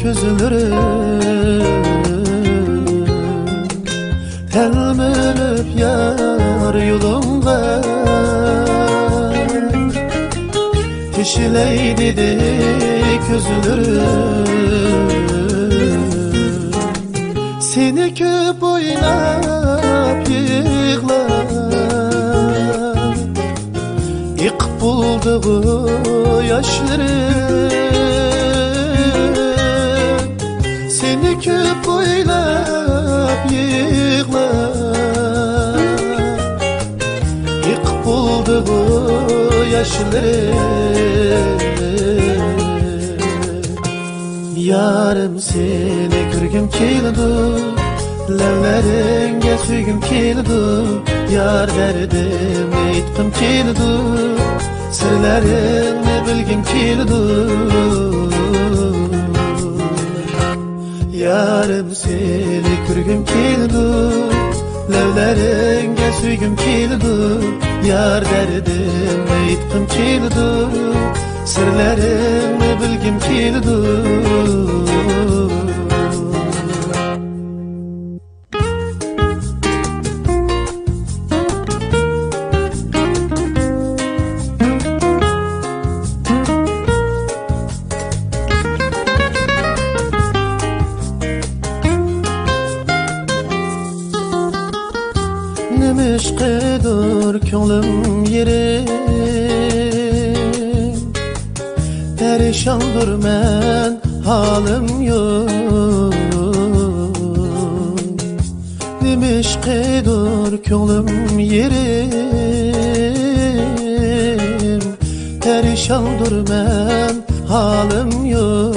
közülürüm Telmülüp yar yolunga Teşiley dedi közülürüm Seni köp oynap yığlar Yıkıp bulduğu yaşlarım Seni köp oynap yığlar Yıkıp bulduğu yaşlarım Yarım seni kırgım keldi Levleringe süygüm keldi Yar derdim aytgım keldi Sirlerini bilgim keldi Yarım seni kırgım keldi Levleringe süygüm keldi Yar derdim aytgım keldi Sirlerini bilgim keldi Nemişqidir könglim yerim Perişandır men halim yok Nemişqidir könglim yerim Perişandır men halim yok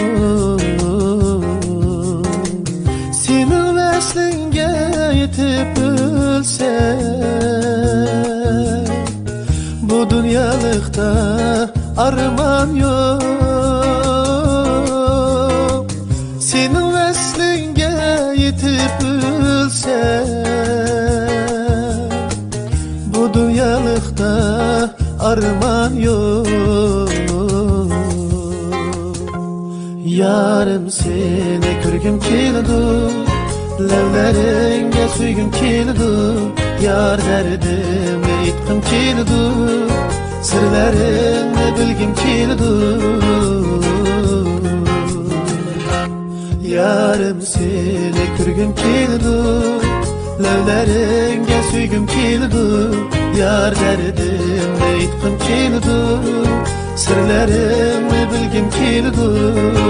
Senin veslinge yetip ölsem Bu dünyalıkta arman yok Senin veslinge yetip ölsem Bu dünyalıkta arman yok Yarım seni kırgım keldi Levleringe süygüm keldi Yar derdim aytgım keldi Sirlerini bilgim keldi Yarım seni kırgım keldi Levleringe süygüm keldi Yar derdim aytgım keldi Sirlerini bilgim keldi